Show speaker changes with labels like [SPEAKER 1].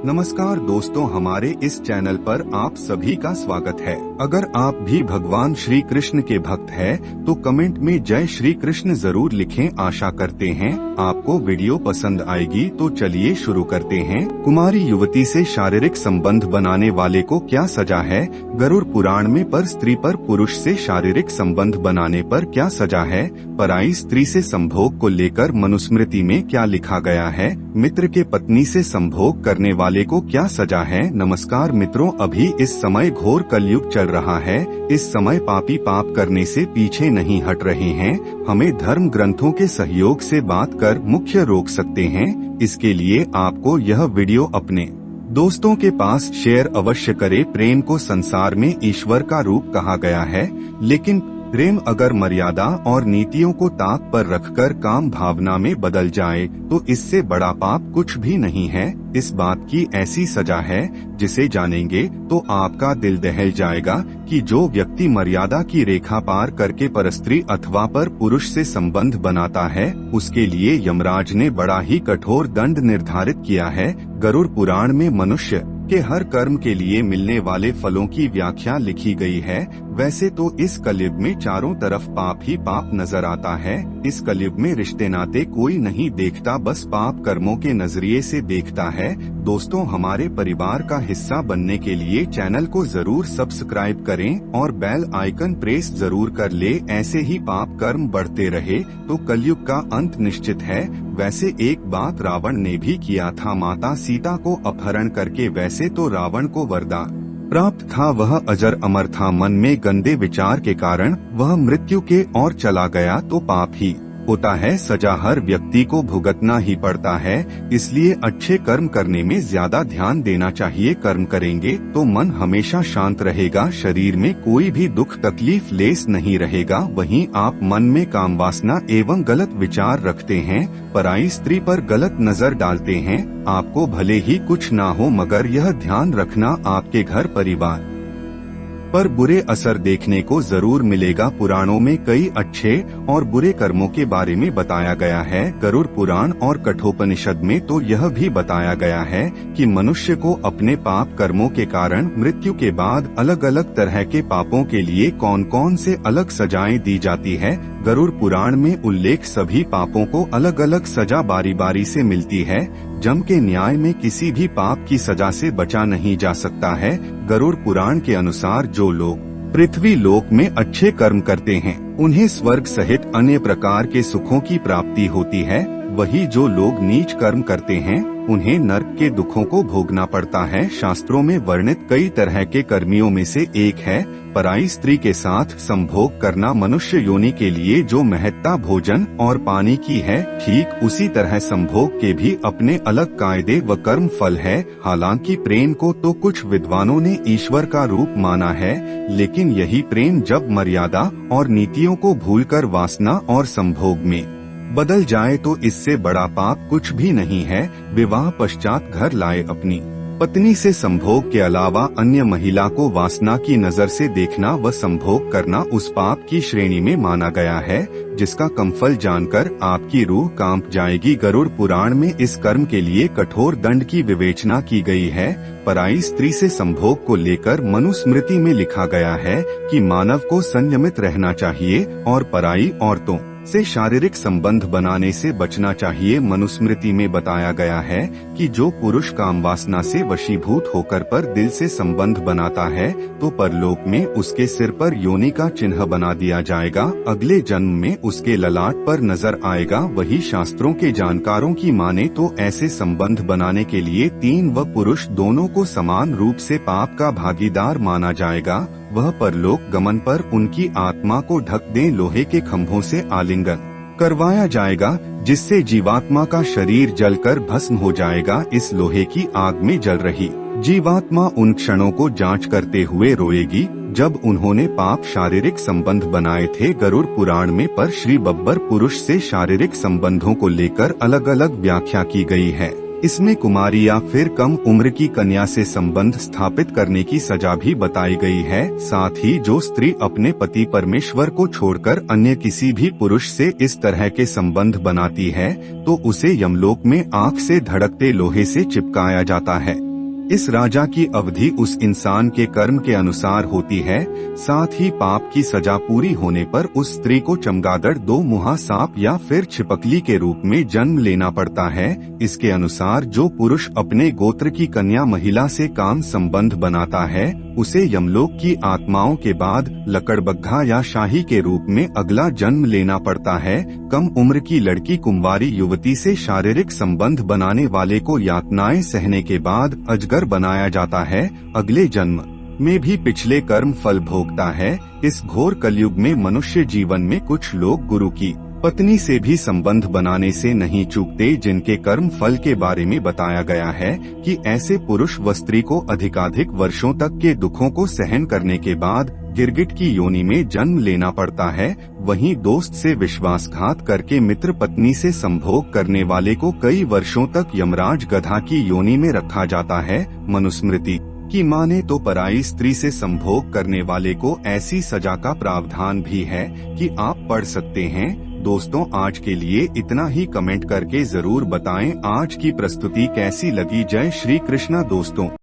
[SPEAKER 1] नमस्कार दोस्तों, हमारे इस चैनल पर आप सभी का स्वागत है। अगर आप भी भगवान श्री कृष्ण के भक्त हैं, तो कमेंट में जय श्री कृष्ण जरूर लिखें। आशा करते हैं आपको वीडियो पसंद आएगी। तो चलिए शुरू करते हैं। कुमारी युवती से शारीरिक संबंध बनाने वाले को क्या सजा है? गरुड़ पुराण में पर स्त्री पर पुरुष से शारीरिक संबंध बनाने पर क्या सजा है? पराई स्त्री से संभोग को लेकर मनुस्मृति में क्या लिखा गया है? मित्र के पत्नी से संभोग करने वाले को क्या सजा है? नमस्कार मित्रों, अभी इस समय घोर कलयुग चल रहा है। इस समय पापी पाप करने से पीछे नहीं हट रहे हैं। हमें धर्म ग्रंथों के सहयोग से बात कर मुख्य रोक सकते हैं। इसके लिए आपको यह वीडियो अपने दोस्तों के पास शेयर अवश्य करें। प्रेम को संसार में ईश्वर का रूप कहा गया है, लेकिन प्रेम अगर मर्यादा और नीतियों को ताक पर रखकर काम भावना में बदल जाए तो इससे बड़ा पाप कुछ भी नहीं है। इस बात की ऐसी सजा है जिसे जानेंगे तो आपका दिल दहल जाएगा कि जो व्यक्ति मर्यादा की रेखा पार करके परस्त्री अथवा पर पुरुष से संबंध बनाता है, उसके लिए यमराज ने बड़ा ही कठोर दंड निर्धारित किया है। गरुड़ पुराण में मनुष्य के हर कर्म के लिए मिलने वाले फलों की व्याख्या लिखी गई है। वैसे तो इस कलयुग में चारों तरफ पाप ही पाप नजर आता है। इस कलयुग में रिश्ते नाते कोई नहीं देखता, बस पाप कर्मों के नजरिए से देखता है। दोस्तों, हमारे परिवार का हिस्सा बनने के लिए चैनल को जरूर सब्सक्राइब करें और बेल आइकन प्रेस जरूर कर ले। ऐसे ही पाप कर्म बढ़ते रहे तो कलयुग का अंत निश्चित है। वैसे एक बात रावण ने भी किया था, माता सीता को अपहरण करके। वैसे तो रावण को वरदान प्राप्त था, वह अजर अमर था। मन में गंदे विचार के कारण वह मृत्यु के ओर चला गया तो पाप ही होता है। सजा हर व्यक्ति को भुगतना ही पड़ता है, इसलिए अच्छे कर्म करने में ज्यादा ध्यान देना चाहिए। कर्म करेंगे तो मन हमेशा शांत रहेगा, शरीर में कोई भी दुख तकलीफ लेस नहीं रहेगा। वहीं आप मन में काम वासना एवं गलत विचार रखते हैं, पराई स्त्री पर गलत नजर डालते हैं। आपको भले ही कुछ ना हो, मगर यह ध्यान रखना आपके घर परिवार पर बुरे असर देखने को जरूर मिलेगा। पुराणों में कई अच्छे और बुरे कर्मों के बारे में बताया गया है। गरुड़ पुराण और कठोपनिषद में तो यह भी बताया गया है कि मनुष्य को अपने पाप कर्मों के कारण मृत्यु के बाद अलग अलग तरह के पापों के लिए कौन कौन से अलग सजाएं दी जाती है। गरुड़ पुराण में उल्लेख सभी पापों को अलग अलग सजा बारी बारी से मिलती है। जम के न्याय में किसी भी पाप की सजा से बचा नहीं जा सकता है। गरुड़ पुराण के अनुसार जो लोग पृथ्वी लोक में अच्छे कर्म करते हैं, उन्हें स्वर्ग सहित अन्य प्रकार के सुखों की प्राप्ति होती है। वही जो लोग नीच कर्म करते हैं, उन्हें नरक के दुखों को भोगना पड़ता है। शास्त्रों में वर्णित कई तरह के कर्मियों में से एक है पराई स्त्री के साथ संभोग करना। मनुष्य योनि के लिए जो महत्ता भोजन और पानी की है, ठीक उसी तरह संभोग के भी अपने अलग कायदे व कर्म फल है। हालांकि प्रेम को तो कुछ विद्वानों ने ईश्वर का रूप माना है, लेकिन यही प्रेम जब मर्यादा और नीतियों को भूलकर वासना और संभोग में बदल जाए तो इससे बड़ा पाप कुछ भी नहीं है। विवाह पश्चात घर लाए अपनी पत्नी से संभोग के अलावा अन्य महिला को वासना की नजर से देखना व संभोग करना उस पाप की श्रेणी में माना गया है, जिसका कमफल जानकर आपकी रूह कांप जाएगी। गरुड़ पुराण में इस कर्म के लिए कठोर दंड की विवेचना की गई है। पराई स्त्री से संभोग को लेकर मनुस्मृति में लिखा गया है कि मानव को संयमित रहना चाहिए और पराई औरतों से शारीरिक संबंध बनाने से बचना चाहिए। मनुस्मृति में बताया गया है कि जो पुरुष काम वासना से वशीभूत होकर पर दिल से संबंध बनाता है तो परलोक में उसके सिर पर योनि का चिन्ह बना दिया जाएगा। अगले जन्म में उसके ललाट पर नजर आएगा। वही शास्त्रों के जानकारों की माने तो ऐसे संबंध बनाने के लिए तीन व पुरुष दोनों को समान रूप से पाप का भागीदार माना जाएगा। वह परलोक गमन पर उनकी आत्मा को ढक दे लोहे के खंभों से आलिंगन करवाया जाएगा, जिससे जीवात्मा का शरीर जलकर भस्म हो जाएगा। इस लोहे की आग में जल रही जीवात्मा उन क्षणों को जांच करते हुए रोएगी जब उन्होंने पाप शारीरिक संबंध बनाए थे। गरुड़ पुराण में पर श्री बब्बर पुरुष से शारीरिक संबंधों को लेकर अलग अलग व्याख्या की गई है। इसमें कुमारी या फिर कम उम्र की कन्या से संबंध स्थापित करने की सजा भी बताई गई है। साथ ही जो स्त्री अपने पति परमेश्वर को छोड़कर अन्य किसी भी पुरुष से इस तरह के संबंध बनाती है तो उसे यमलोक में आग से धड़कते लोहे से चिपकाया जाता है। इस राजा की अवधि उस इंसान के कर्म के अनुसार होती है। साथ ही पाप की सजा पूरी होने पर उस स्त्री को चमगादड़, दो मुहा सांप या फिर छिपकली के रूप में जन्म लेना पड़ता है। इसके अनुसार जो पुरुष अपने गोत्र की कन्या महिला से काम संबंध बनाता है उसे यमलोक की आत्माओं के बाद लकड़बग्घा या शाही के रूप में अगला जन्म लेना पड़ता है। कम उम्र की लड़की कुंवारी युवती से शारीरिक संबंध बनाने वाले को यातनाएं सहने के बाद अजगर बनाया जाता है। अगले जन्म में भी पिछले कर्म फल भोगता है। इस घोर कलयुग में मनुष्य जीवन में कुछ लोग गुरु की पत्नी से भी संबंध बनाने से नहीं चूकते, जिनके कर्म फल के बारे में बताया गया है कि ऐसे पुरुष व स्त्री को अधिकाधिक वर्षों तक के दुखों को सहन करने के बाद गिरगिट की योनि में जन्म लेना पड़ता है। वहीं दोस्त से विश्वासघात करके मित्र पत्नी से संभोग करने वाले को कई वर्षों तक यमराज गधा की योनि में रखा जाता है। मनुस्मृति की माने तो पराई स्त्री से संभोग करने वाले को ऐसी सजा का प्रावधान भी है कि आप पढ़ सकते हैं। दोस्तों, आज के लिए इतना ही। कमेंट करके जरूर बताएं आज की प्रस्तुति कैसी लगी। जय श्री कृष्णा दोस्तों।